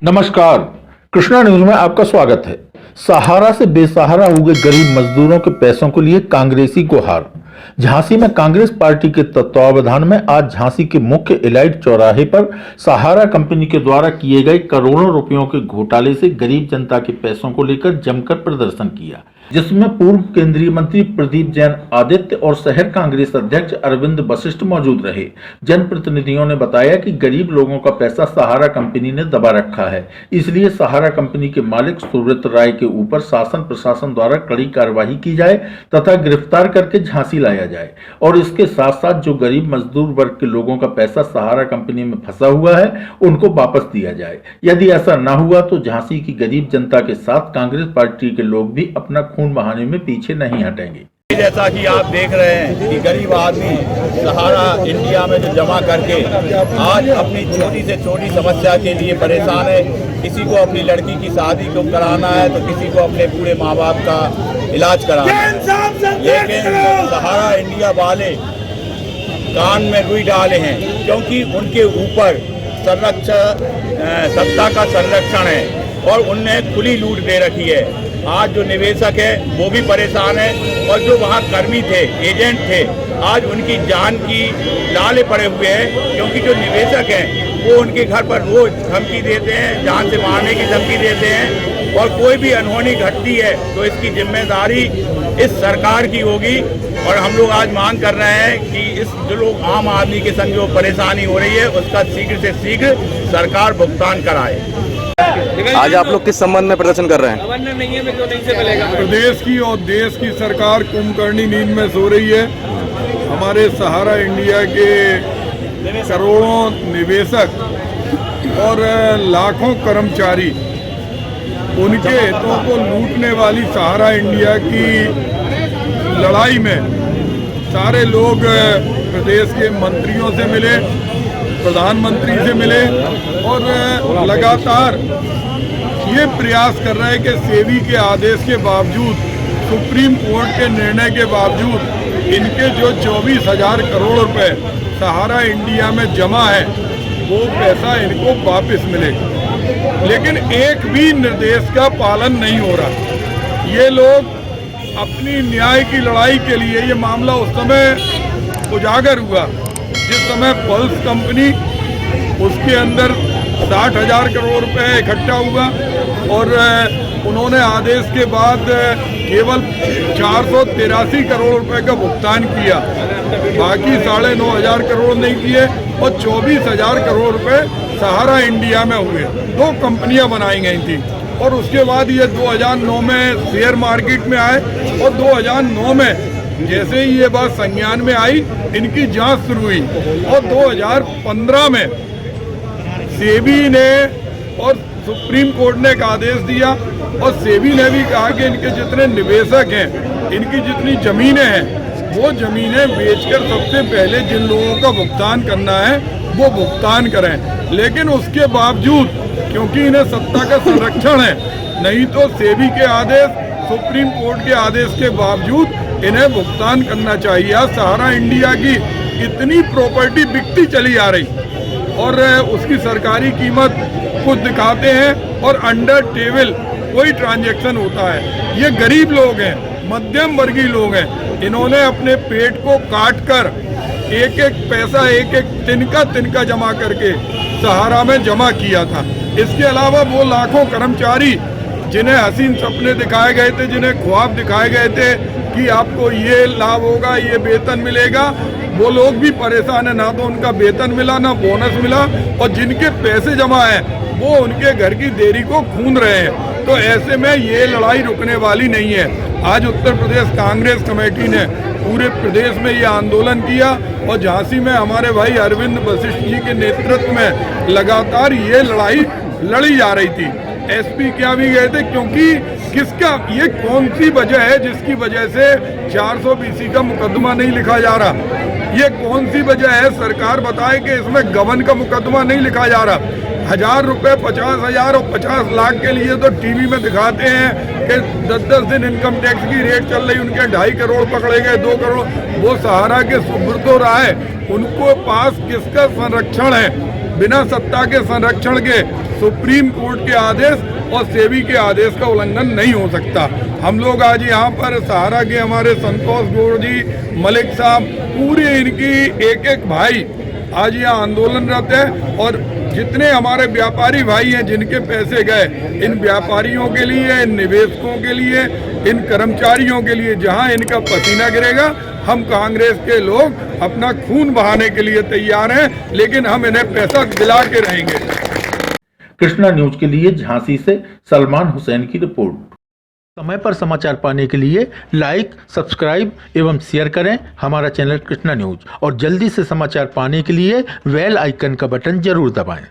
नमस्कार, कृष्णा न्यूज में आपका स्वागत है। सहारा से बेसहारा हुए गरीब मजदूरों के पैसों के लिए कांग्रेसी गुहार। झांसी में कांग्रेस पार्टी के तत्वावधान में आज झांसी के मुख्य इलाइट चौराहे पर सहारा कंपनी के द्वारा किए गए करोड़ों रुपयों के घोटाले से गरीब जनता के पैसों को लेकर जमकर प्रदर्शन किया, जिसमें पूर्व केंद्रीय मंत्री प्रदीप जैन आदित्य और शहर कांग्रेस अध्यक्ष अरविंद वशिष्ठ मौजूद रहे। जनप्रतिनिधियों ने बताया कि गरीब लोगों का पैसा सहारा कंपनी ने दबा रखा है, इसलिए सहारा कंपनी के मालिक सुब्रत राय के ऊपर शासन प्रशासन द्वारा कड़ी कार्रवाई की जाए तथा गिरफ्तार करके झांसी लाया जाए और इसके साथ साथ जो गरीब मजदूर वर्ग के लोगों का पैसा सहारा कंपनी में फंसा हुआ है उनको वापस दिया जाए। यदि ऐसा न हुआ तो झांसी की गरीब जनता के साथ कांग्रेस पार्टी के लोग भी अपना खून बहाने में पीछे नहीं हटेंगे। जैसा कि आप देख रहे हैं कि गरीब आदमी सहारा इंडिया में जो जमा करके आज अपनी छोटी से छोटी समस्या के लिए परेशान है। किसी को अपनी लड़की की शादी को कराना है तो किसी को अपने पूरे माँ बाप का इलाज कराना है, लेकिन सहारा इंडिया वाले कान में रुई डाले हैं क्योंकि उनके ऊपर सत्ता का संरक्षण है और उनने खुली लूट दे रखी है। आज जो निवेशक है वो भी परेशान है और जो वहाँ कर्मी थे, एजेंट थे, आज उनकी जान की लाले पड़े हुए हैं क्योंकि जो निवेशक हैं वो उनके घर पर रोज धमकी देते हैं, जान से मारने की धमकी देते हैं और कोई भी अनहोनी घटती है तो इसकी जिम्मेदारी इस सरकार की होगी। और हम लोग आज मांग कर रहे हैं कि इस जो लोग आम आदमी के संग जो परेशानी हो रही है उसका शीघ्र से शीघ्र सरकार भुगतान कराए। आज आप लोग किस संबंध में प्रदर्शन कर रहे हैं? प्रदेश की और देश की सरकार कुंभकर्णी नींद में सो रही है। हमारे सहारा इंडिया के करोड़ों निवेशक और लाखों कर्मचारी उनके हितों को लूटने वाली सहारा इंडिया की लड़ाई में सारे लोग प्रदेश के मंत्रियों से मिले, प्रधानमंत्री से मिले और लगातार ये प्रयास कर रहे हैं कि सेबी के आदेश के बावजूद, सुप्रीम कोर्ट के निर्णय के बावजूद इनके जो 24,000 करोड़ रुपए सहारा इंडिया में जमा है वो पैसा इनको वापस मिले, लेकिन एक भी निर्देश का पालन नहीं हो रहा। ये लोग अपनी न्याय की लड़ाई के लिए, ये मामला उस समय उजागर हुआ जिस समय पल्स कंपनी उसके अंदर 60,000 करोड़ रुपए इकट्ठा हुआ और उन्होंने आदेश के बाद केवल 483 करोड़ रुपए का भुगतान किया, बाकी 9,500 करोड़ नहीं किए और 24,000 करोड़ रुपए सहारा इंडिया में हुए। 2 कंपनियां बनाई गई थी और उसके बाद ये 2009 में शेयर मार्केट में आए और 2009 में जैसे ही ये बात संज्ञान में आई इनकी जांच शुरू हुई और 2015 में सेबी ने और सुप्रीम कोर्ट ने एक आदेश दिया और सेबी ने भी कहा कि इनके जितने निवेशक हैं, इनकी जितनी जमीनें हैं वो जमीनें बेचकर सबसे पहले जिन लोगों का भुगतान करना है वो भुगतान करें। लेकिन उसके बावजूद क्योंकि इन्हें सत्ता का संरक्षण है, नहीं तो सेबी के आदेश, सुप्रीम कोर्ट के आदेश के बावजूद इन्हें भुगतान करना चाहिए। आज सहारा इंडिया की इतनी प्रॉपर्टी बिकती चली आ रही और उसकी सरकारी कीमत खुद दिखाते हैं और अंडर टेबल कोई ट्रांजैक्शन होता है। ये गरीब लोग हैं, मध्यम वर्गीय लोग हैं, इन्होंने अपने पेट को काट कर एक एक पैसा, एक एक तिनका जमा करके सहारा में जमा किया था। इसके अलावा वो लाखों कर्मचारी जिन्हें हसीन सपने दिखाए गए थे, जिन्हें ख्वाब दिखाए गए थे कि आपको ये लाभ होगा, ये वेतन मिलेगा, वो लोग भी परेशान है। ना तो उनका वेतन मिला, ना बोनस मिला और जिनके पैसे जमा हैं वो उनके घर की देरी को खूंद रहे हैं। तो ऐसे में ये लड़ाई रुकने वाली नहीं है। आज उत्तर प्रदेश कांग्रेस कमेटी ने पूरे प्रदेश में ये आंदोलन किया और झांसी में हमारे भाई अरविंद वशिष्ठ जी के नेतृत्व में लगातार ये लड़ाई लड़ी जा रही थी। एसपी क्या भी गए थे क्योंकि किसका, ये कौन सी वजह है जिसकी वजह से 420 का मुकदमा नहीं लिखा जा रहा? ये कौन सी वजह है? सरकार बताए कि इसमें गबन का मुकदमा नहीं लिखा जा रहा। 1,000 रुपये, 50,000 और 50 लाख के लिए तो टीवी में दिखाते हैं कि 10-10 दिन इनकम टैक्स की रेट चल रही, उनके 2.5 करोड़ पकड़े गए, 2 करोड़। वो सहारा के सुब्रत राय, उनको पास किसका संरक्षण है? बिना सत्ता के संरक्षण के सुप्रीम कोर्ट के आदेश और सेबी के आदेश का उल्लंघन नहीं हो सकता। हम लोग आज यहाँ पर सहारा के हमारे संतोष गौड़ जी, मलिक साहब, पूरे इनकी एक भाई आज यहाँ आंदोलनरत है। और जितने हमारे व्यापारी भाई हैं जिनके पैसे गए, इन व्यापारियों के लिए, इन निवेशकों के लिए, इन कर्मचारियों के लिए जहां इनका पसीना गिरेगा, हम कांग्रेस के लोग अपना खून बहाने के लिए तैयार हैं, लेकिन हम इन्हें पैसा दिला के रहेंगे। कृष्णा न्यूज के लिए झांसी से सलमान हुसैन की रिपोर्ट। समय पर समाचार पाने के लिए लाइक, सब्सक्राइब एवं शेयर करें हमारा चैनल कृष्णा न्यूज और जल्दी से समाचार पाने के लिए बेल आइकन का बटन जरूर दबाएं।